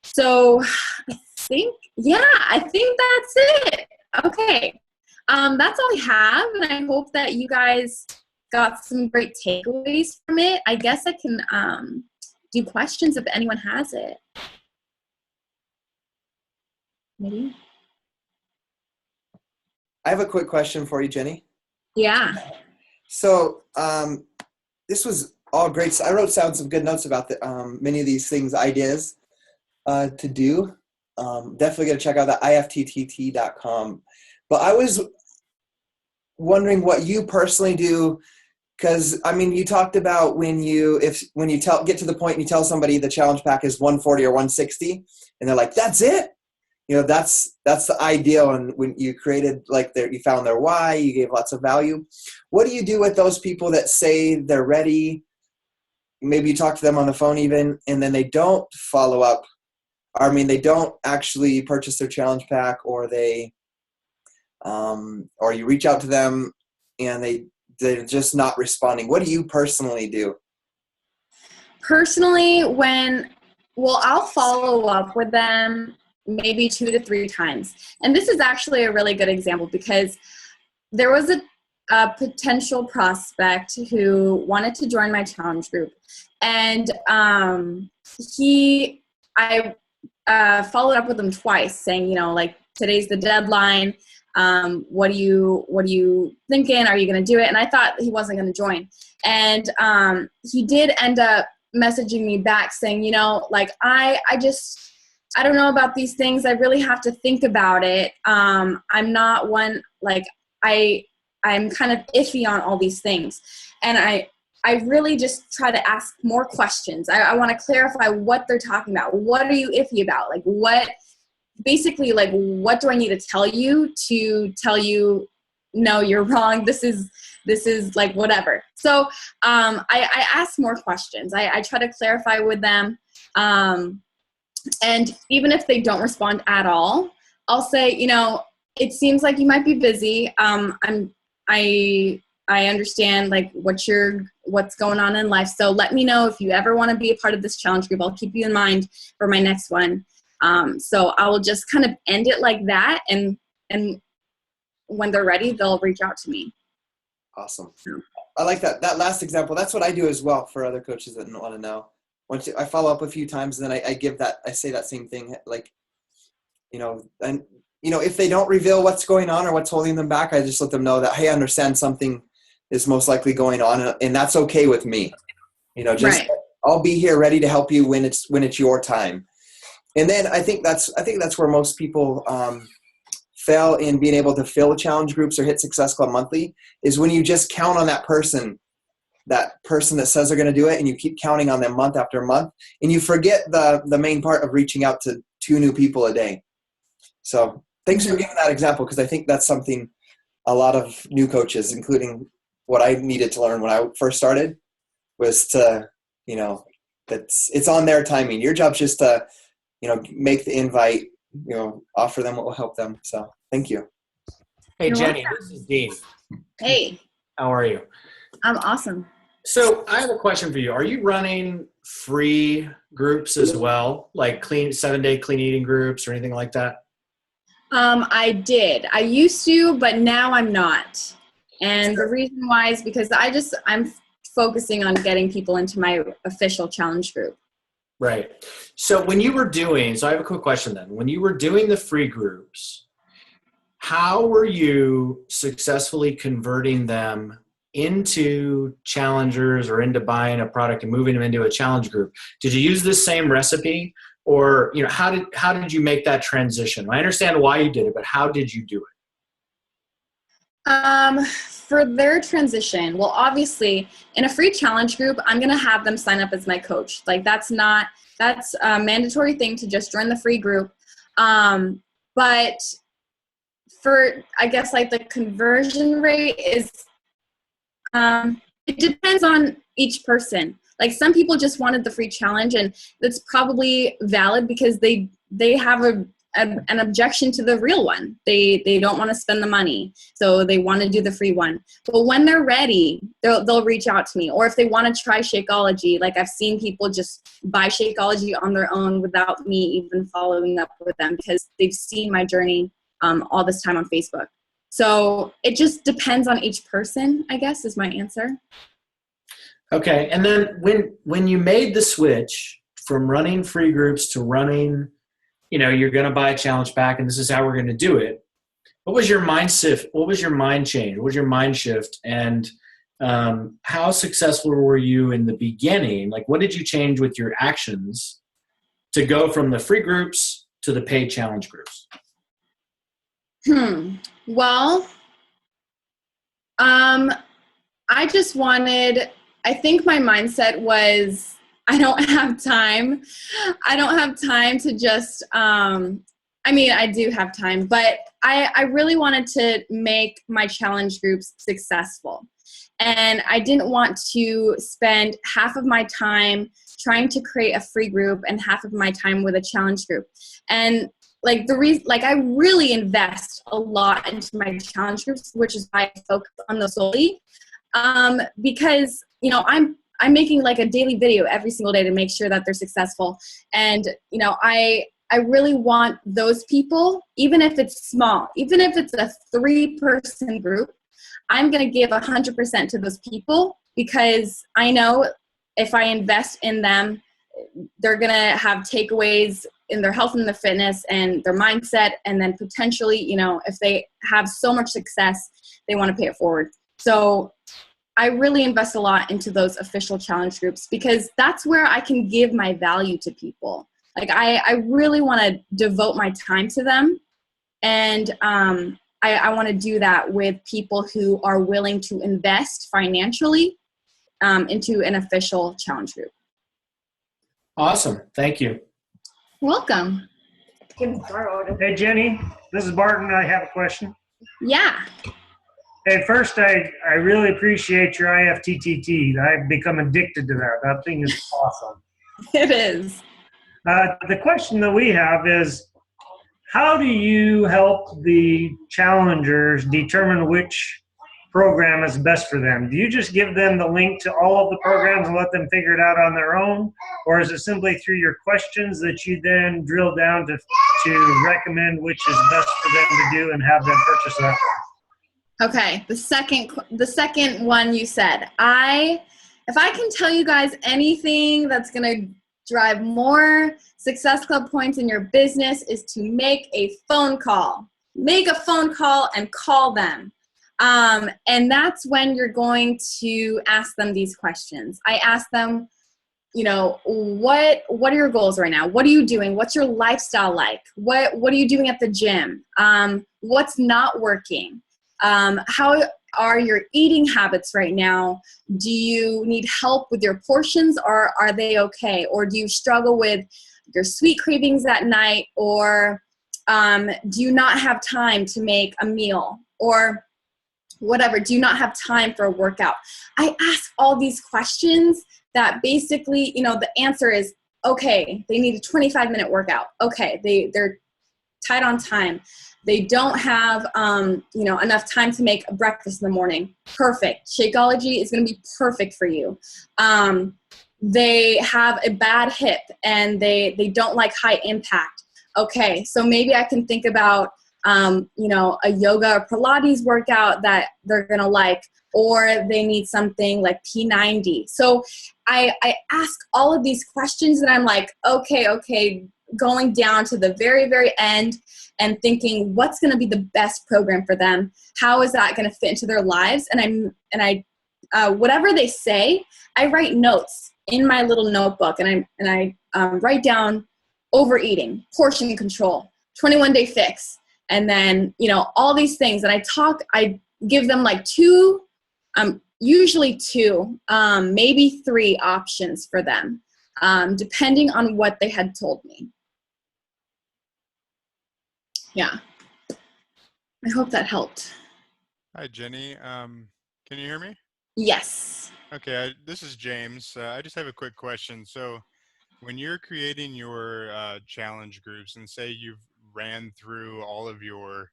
So I think that's it. Okay. That's all I have, and I hope that you guys got some great takeaways from it. I guess I can do questions if anyone has it. Maybe. I have a quick question for you, Jenny. Yeah. So this was all great. So I wrote down some good notes about many of these things, ideas to do. definitely going to check out that ifttt.com. But I was wondering what you personally do, because I mean, you talked about when you get to the point and you tell somebody the challenge pack is 140 or 160, and they're like, "That's it." That's the ideal. And when you created you found their why, you gave lots of value. What do you do with those people that say they're ready? Maybe you talk to them on the phone even, and then they don't follow up. I mean, they don't actually purchase their challenge pack, or or you reach out to them and they're just not responding. What do you personally do? Personally, I'll follow up with them maybe 2 to 3 times. And this is actually a really good example, because there was a potential prospect who wanted to join my challenge group. And I followed up with him twice saying, today's the deadline. What are you thinking? Are you going to do it? And I thought he wasn't going to join. And he did end up messaging me back saying, I don't know about these things. I really have to think about it. I'm not one, I'm kind of iffy on all these things. And I really just try to ask more questions. I want to clarify what they're talking about. What are you iffy about? What do I need to tell you, no, you're wrong. This is whatever. So I ask more questions. I try to clarify with them. And even if they don't respond at all, I'll say, it seems like you might be busy. I understand what's going on in life. So let me know if you ever want to be a part of this challenge group. I'll keep you in mind for my next one. So I will just kind of end it like that. And when they're ready, they'll reach out to me. Awesome. I like that last example. That's what I do as well for other coaches that want to know. Once I follow up a few times, and then I say that same thing, if they don't reveal what's going on or what's holding them back, I just let them know that, hey, I understand something is most likely going on, and that's okay with me. Right. I'll be here ready to help you when it's your time. And then I think that's where most people fail in being able to fill challenge groups or hit Success Club monthly, is when you just count on that person that says they're going to do it, and you keep counting on them month after month, and you forget the main part of reaching out to 2 new people a day. So thanks for giving that example, because I think that's something a lot of new coaches, including what I needed to learn when I first started, was to, it's on their timing. Your job's just to, make the invite, offer them what will help them. So thank you. Hey, Jenny, this is Dean. Hey. How are you? I'm awesome. So I have a question for you. Are you running free groups as well, like 7-day clean eating groups or anything like that? I did. I used to, but now I'm not. And the reason why is because I'm focusing on getting people into my official challenge group. Right. So I have a quick question then. When you were doing the free groups, how were you successfully converting them into challengers or into buying a product and moving them into a challenge group? Did you use this same recipe, or how did you make that transition? I understand why you did it, but how did you do it? For their transition, well, obviously in a free challenge group, I'm going to have them sign up as my coach. That's a mandatory thing to just join the free group. But for, I guess, the conversion rate is, it depends on each person. Some people just wanted the free challenge, and that's probably valid because they have an objection to the real one. They don't want to spend the money, so they want to do the free one. But when they're ready, they'll reach out to me. Or if they want to try Shakeology, I've seen people just buy Shakeology on their own without me even following up with them, because they've seen my journey all this time on Facebook. So it just depends on each person, I guess, is my answer. Okay. And then when you made the switch from running free groups to running, you're going to buy a challenge pack and this is how we're going to do it, what was your mind shift? What was your mind change? What was your mind shift? And how successful were you in the beginning? What did you change with your actions to go from the free groups to the paid challenge groups? Well, I just wanted, I think my mindset was, I don't have time. I don't have time to just, I mean, I do have time, but I really wanted to make my challenge groups successful. And I didn't want to spend half of my time trying to create a free group and half of my time with a challenge group. And like the reason, like I really invest a lot into my challenge groups, which is why I focus on those solely. Because, you know, I'm making like a daily video every single day to make sure that they're successful. And, you know, I really want those people, even if it's small, even if it's a 3-person group, I'm going to give 100% to those people, because I know if I invest in them, they're going to have takeaways in their health and their fitness and their mindset. And then potentially, you know, if they have so much success, they want to pay it forward. So I really invest a lot into those official challenge groups, because that's where I can give my value to people. Like I really want to devote my time to them. And I want to do that with people who are willing to invest financially into an official challenge group. Awesome. Thank you. Welcome. Hey, Jenny, this is Barton. I have a question. Yeah. Hey, first, I really appreciate your IFTTT. I've become addicted to that. That thing is awesome. It is. The question that we have is, how do you help the challengers determine which program is best for them? Do you just give them the link to all of the programs and let them figure it out on their own? Or is it simply through your questions that you then drill down to recommend which is best for them to do and have them purchase that? Okay. The second one you said, if I can tell you guys anything that's going to drive more Success Club points in your business, is to make a phone call. Make a phone call and call them. And that's when you're going to ask them these questions. I ask them, you know, what are your goals right now? What are you doing? What's your lifestyle like? What are you doing at the gym? What's not working? How are your eating habits right now? Do you need help with your portions, or are they okay? Or do you struggle with your sweet cravings at night? Or do you not have time to make a meal? Or whatever, do you not have time for a workout? I ask all these questions that basically, you know, the answer is, okay, they need a 25-minute workout. Okay, they're tight on time. They don't have, you know, enough time to make a breakfast in the morning. Perfect. Shakeology is going to be perfect for you. They have a bad hip and they don't like high impact. Okay, so maybe I can think about, you know, a yoga or Pilates workout that they're going to like, or they need something like P90. So I ask all of these questions and I'm like, okay, going down to the very, very end and thinking what's going to be the best program for them. How is that going to fit into their lives? And I whatever they say, I write notes in my little notebook and I write down overeating, portion control, 21-day fix. And then, you know, all these things. And I give them like usually two, maybe 3 options for them, depending on what they had told me. Yeah. I hope that helped. Hi, Jenny. Can you hear me? Yes. Okay, this is James. I just have a quick question. So when you're creating your challenge groups, and say you've ran through all of your,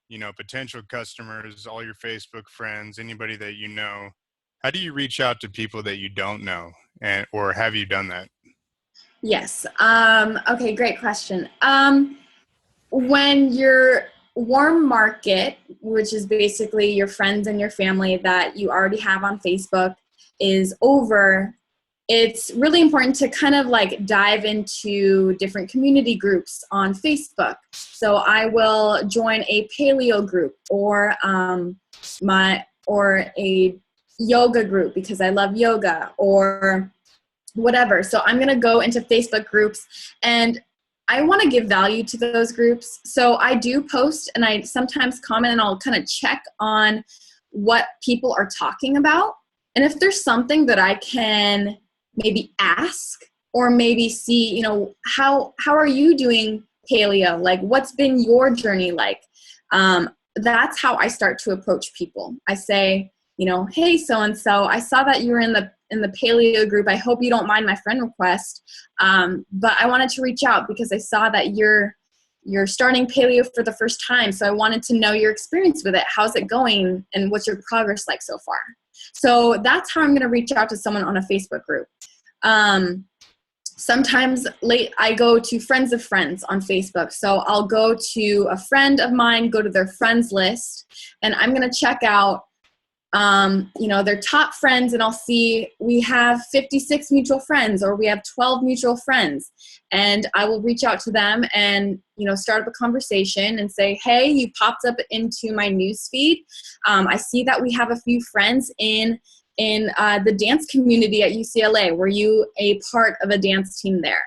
you know, potential customers, all your Facebook friends, anybody that you know, how do you reach out to people that you don't know? Or have you done that? Yes. Okay, great question. When your warm market, which is basically your friends and your family that you already have on Facebook, is over, it's really important to kind of like dive into different community groups on Facebook. So I will join a paleo group or a yoga group because I love yoga or whatever. So I'm going to go into Facebook groups and I want to give value to those groups. So I do post and I sometimes comment and I'll kind of check on what people are talking about. And if there's something that I can maybe ask or maybe see, you know, how are you doing paleo? Like, what's been your journey like? That's how I start to approach people. I say, you know, hey, so-and-so, I saw that you were in the paleo group. I hope you don't mind my friend request. But I wanted to reach out because I saw that you're starting paleo for the first time. So I wanted to know your experience with it. How's it going? And what's your progress like so far? So that's how I'm going to reach out to someone on a Facebook group. Sometimes I go to friends of friends on Facebook. So I'll go to a friend of mine, go to their friends list, and I'm going to check out you know, their top friends, and I'll see we have 56 mutual friends or we have 12 mutual friends, and I will reach out to them and, you know, start up a conversation and say, hey, you popped up into my news feed. I see that we have a few friends in the dance community at UCLA. Were you a part of a dance team there?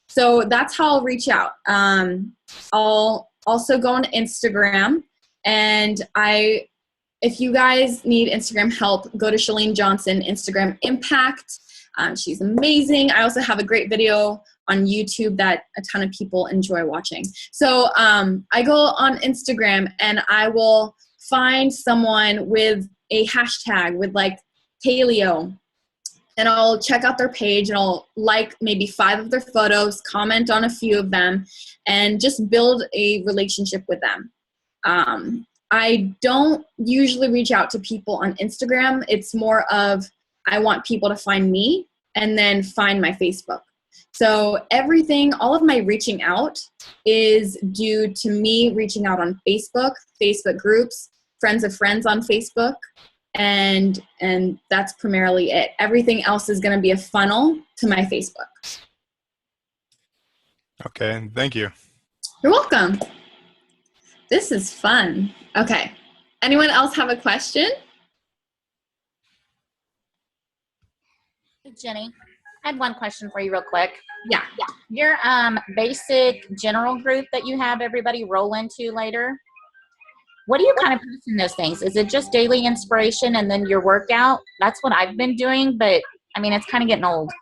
So that's how I'll reach out. I'll also go on Instagram, and if you guys need Instagram help, go to Shalene Johnson, Instagram Impact. She's amazing. I also have a great video on YouTube that a ton of people enjoy watching. So I go on Instagram and I will find someone with a hashtag with like paleo, and I'll check out their page and I'll like maybe 5 of their photos, comment on a few of them, and just build a relationship with them. I don't usually reach out to people on Instagram. It's more of I want people to find me and then find my Facebook. So all of my reaching out is due to me reaching out on Facebook, Facebook groups, friends of friends on Facebook, and that's primarily it. Everything else is going to be a funnel to my Facebook. Okay, thank you. You're welcome. This is fun. Okay. Anyone else have a question? Hey, Jenny, I had one question for you real quick. Yeah. Your basic general group that you have everybody roll into later, what do you kind of post in those things? Is it just daily inspiration and then your workout? That's what I've been doing, but I mean, it's kind of getting old.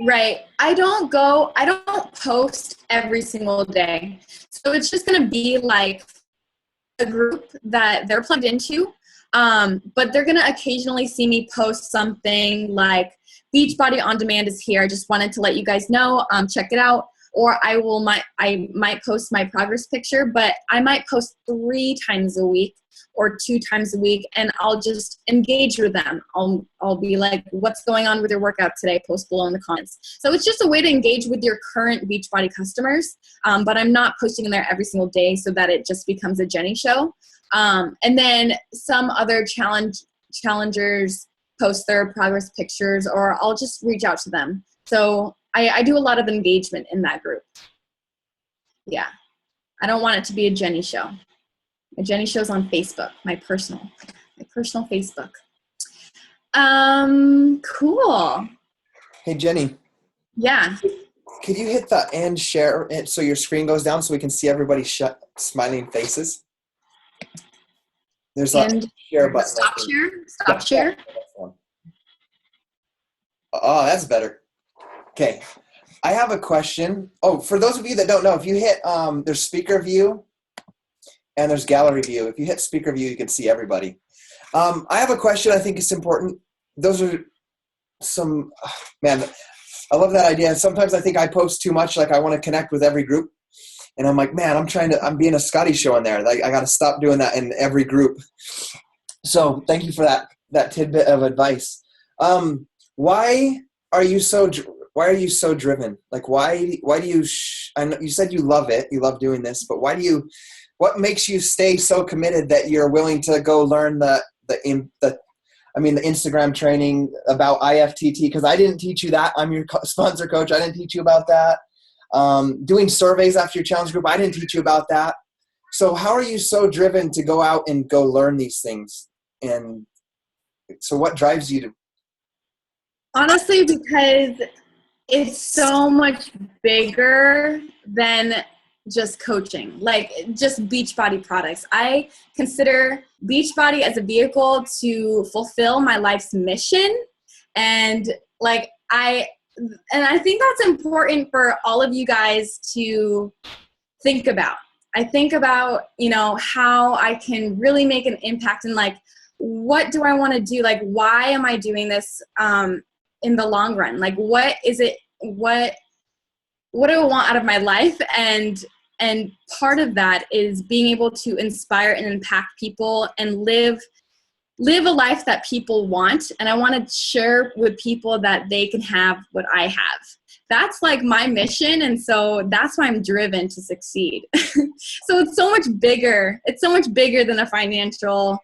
Right. I don't post every single day. So it's just going to be like a group that they're plugged into. But they're going to occasionally see me post something like Beachbody On Demand is here. I just wanted to let you guys know, check it out. Or I might post my progress picture, but I might post 3 times a week or 2 times a week, and I'll just engage with them. I'll be like, what's going on with your workout today? Post below in the comments. So it's just a way to engage with your current Beachbody customers, but I'm not posting in there every single day so that it just becomes a Jenny show. And then some other challengers post their progress pictures, or I'll just reach out to them. So I do a lot of engagement in that group. Yeah. I don't want it to be a Jenny show. My Jenny show's on Facebook, my personal Facebook. Cool. Hey, Jenny. Yeah. Could you hit the and share it so your screen goes down so we can see everybody's smiling faces? There's a share button. Stop share. Oh, that's better. Okay. I have a question. Oh, for those of you that don't know, if you hit, there's speaker view and there's gallery view. If you hit speaker view, you can see everybody. I have a question I think is important. Those are man, I love that idea. Sometimes I think I post too much, like I want to connect with every group. And I'm like, man, I'm being a Scotty show in there. Like I got to stop doing that in every group. So thank you for that tidbit of advice. Why are you so driven? Like, why do you, I know you said you love it. You love doing this, but what makes you stay so committed that you're willing to go learn the Instagram training about IFTT? Cause I didn't teach you that. I'm your sponsor coach. I didn't teach you about that. Doing surveys after your challenge group. I didn't teach you about that. So how are you so driven to go out and go learn these things? And so what drives you to? Honestly, because it's so much bigger than just coaching, like just Beachbody products. I consider Beachbody as a vehicle to fulfill my life's mission. And like, I think that's important for all of you guys to think about. I think about, you know, how I can really make an impact and like, what do I want to do? Like, why am I doing this in the long run? Like, what is it? What do I want out of my life? And part of that is being able to inspire and impact people and live a life that people want. And I want to share with people that they can have what I have. That's like my mission. And so that's why I'm driven to succeed. So it's so much bigger. It's so much bigger than a financial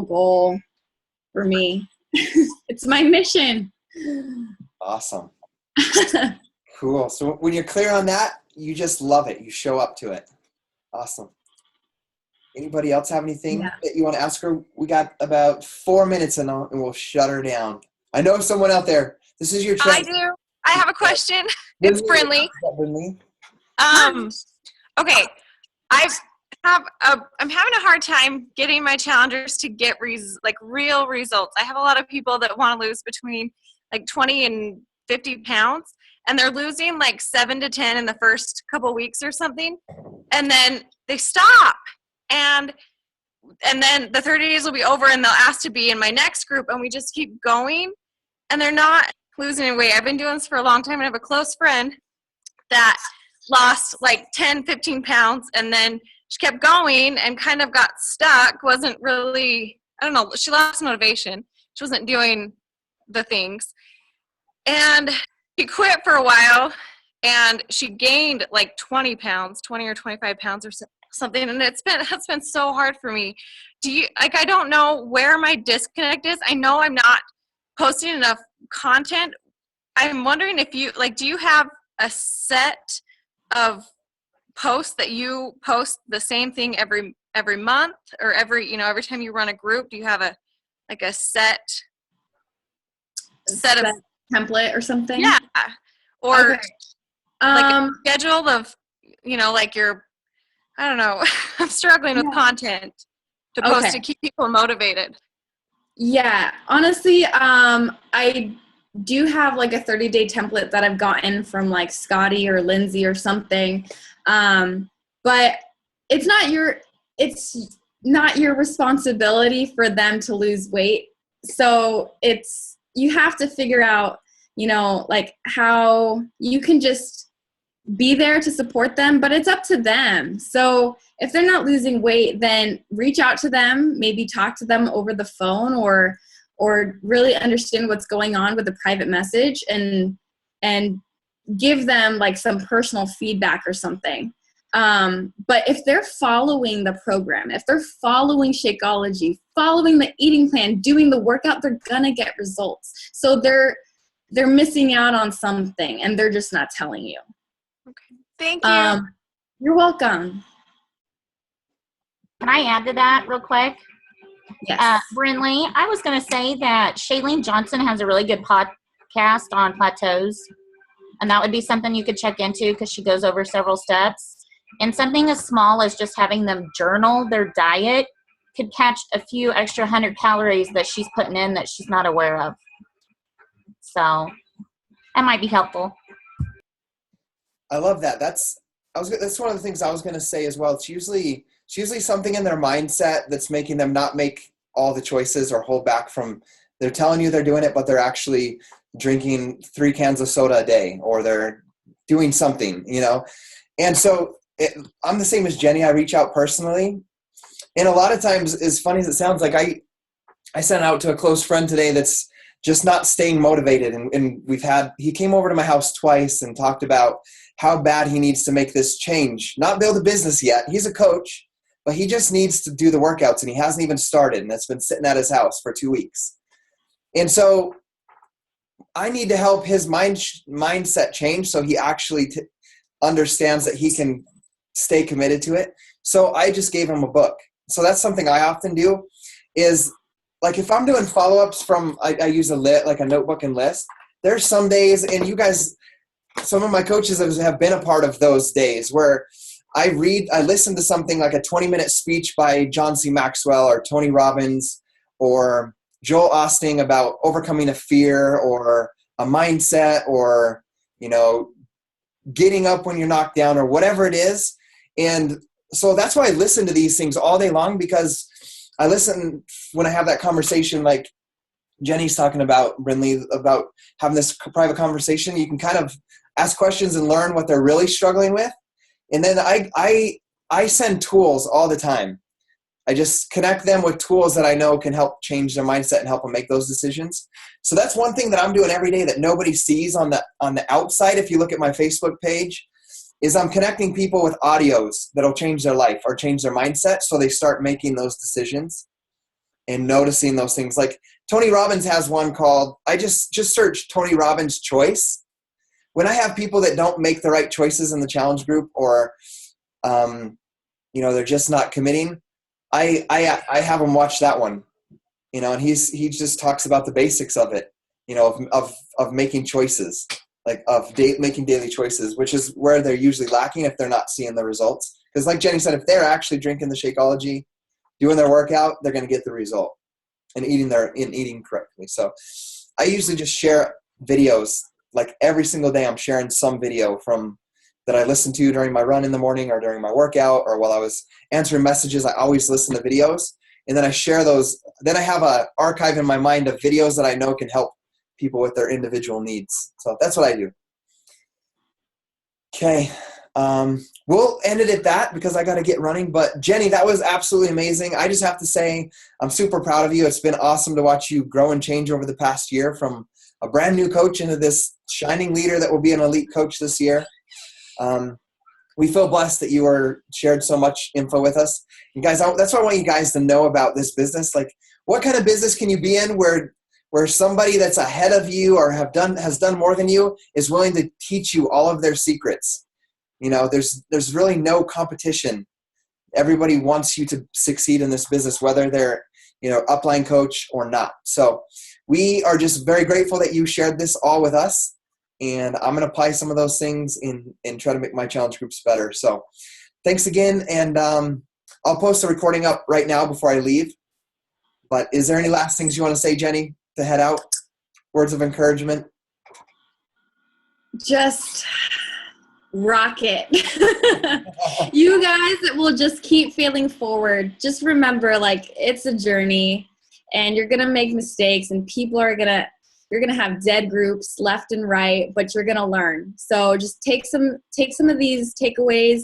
goal for me. It's my mission. Awesome. Cool. So when you're clear on that, you just love it. You show up to it. Awesome. Anybody else have anything that you want to ask her? We got about 4 minutes and we'll shut her down. I know someone out there. This is your chance. I do. I have a question. It's Brinley. Okay. I'm having a hard time getting my challengers to get real results. I have a lot of people that want to lose between like 20 and 50 pounds, and they're losing like 7 to 10 in the first couple weeks or something, and then they stop, and then the 30 days will be over, and they'll ask to be in my next group, and we just keep going, and they're not losing any weight. I've been doing this for a long time, and I have a close friend that lost like 10, 15 pounds, and then she kept going and kind of got stuck, wasn't really, I don't know, she lost motivation. She wasn't doing the things. And she quit for a while, and she gained like 20 or 25 pounds or something, and it's been so hard for me. I don't know where my disconnect is. I know I'm not posting enough content. I'm wondering if you, do you have a set of posts that you post the same thing every month, or every time you run a group? Do you have a set of template or something? Yeah. Or okay. A schedule of, I don't know. I'm struggling with content to post to keep people motivated. Yeah, honestly, I do have like a 30-day template that I've gotten from like Scotty or Lindsay or something. But it's not your responsibility for them to lose weight. So you have to figure out, how you can just be there to support them, but it's up to them. So if they're not losing weight, then reach out to them, maybe talk to them over the phone, or really understand what's going on with a private message and give them like some personal feedback or something. But if they're following the program, if they're following Shakeology, following the eating plan, doing the workout, they're gonna get results. So they're missing out on something, and they're just not telling you. Okay. Thank you. You're welcome. Can I add to that real quick? Yes. Brinley, I was going to say that Shailene Johnson has a really good podcast on plateaus, and that would be something you could check into because she goes over several steps. And something as small as just having them journal their diet could catch a few extra 100 calories that she's putting in that she's not aware of. So that might be helpful. I love that. That's one of the things I was going to say as well. It's usually something in their mindset that's making them not make all the choices or hold back from, they're telling you they're doing it, but they're actually drinking 3 cans of soda a day, or they're doing something, And so I'm the same as Jenny. I reach out personally. And a lot of times, as funny as it sounds, like I sent out to a close friend today that's just not staying motivated. And he came over to my house twice and talked about how bad he needs to make this change, not build a business yet. He's a coach, but he just needs to do the workouts, and he hasn't even started, and it's been sitting at his house for 2 weeks. And so I need to help his mindset change so he actually understands that he can stay committed to it. So I just gave him a book. So that's something I often do is, like, if I'm doing follow-ups from, I use a notebook and list. there's some days, and you guys, some of my coaches have been a part of those days where I listen to something like a 20-minute speech by John C. Maxwell or Tony Robbins or Joel Osteen about overcoming a fear or a mindset or, getting up when you're knocked down or whatever it is. And so that's why I listen to these things all day long, because I listen when I have that conversation like Jenny's talking about, Brinley, about having this private conversation. You can kind of ask questions and learn what they're really struggling with. And then I send tools all the time. I just connect them with tools that I know can help change their mindset and help them make those decisions. So that's one thing that I'm doing every day that nobody sees on the outside. If you look at my Facebook page, is I'm connecting people with audios that'll change their life or change their mindset, so they start making those decisions and noticing those things. Like Tony Robbins has one called, I just search Tony Robbins choice. When I have people that don't make the right choices in the challenge group, or they're just not committing, I have them watch that one, and he just talks about the basics of it, of making choices, like making daily choices, which is where they're usually lacking if they're not seeing the results. Because like Jenny said, if they're actually drinking the Shakeology, doing their workout, they're going to get the result and eating correctly. So I usually just share videos. Like every single day I'm sharing some video that I listened to during my run in the morning or during my workout or while I was answering messages. I always listen to videos, and then I share those. Then I have an archive in my mind of videos that I know can help people with their individual needs. So that's what I do. Okay. We'll end it at that because I got to get running. But Jenny, that was absolutely amazing. I just have to say I'm super proud of you. It's been awesome to watch you grow and change over the past year from a brand new coach into this shining leader that will be an elite coach this year. We feel blessed that you shared so much info with us. And guys, that's what I want you guys to know about this business. Like, what kind of business can you be in where somebody that's ahead of you or has done more than you is willing to teach you all of their secrets? There's really no competition. Everybody wants you to succeed in this business, whether they're, upline coach or not. So we are just very grateful that you shared this all with us. And I'm going to apply some of those things and try to make my challenge groups better. So thanks again. And I'll post the recording up right now before I leave. But is there any last things you want to say, Jenny, to head out? Words of encouragement? Just rock it. You guys will just keep failing forward. Just remember, it's a journey and you're going to make mistakes and you're going to have dead groups left and right, but you're going to learn. So just take some of these takeaways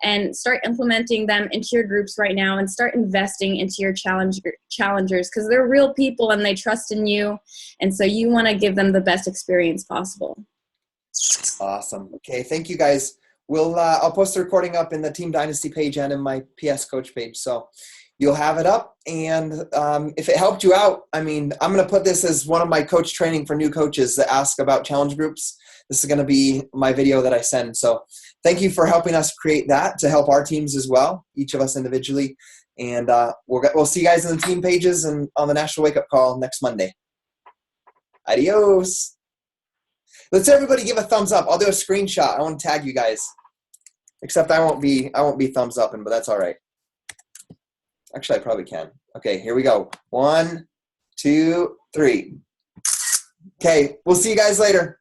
and start implementing them into your groups right now and start investing into your challengers, because they're real people and they trust in you. And so you want to give them the best experience possible. Awesome. Okay. Thank you guys. I'll post the recording up in the Team Dynasty page and in my PS coach page. So you'll have it up. And if it helped you out, I'm going to put this as one of my coach training for new coaches that ask about challenge groups. This is going to be my video that I send. So thank you for helping us create that to help our teams as well, each of us individually. And we'll see you guys in the team pages and on the National Wake Up Call next Monday. Adios. Let's everybody give a thumbs up. I'll do a screenshot. I want to tag you guys. Except I won't be thumbs upping, but that's all right. Actually, I probably can. Okay, here we go. 1, 2, 3. Okay, we'll see you guys later.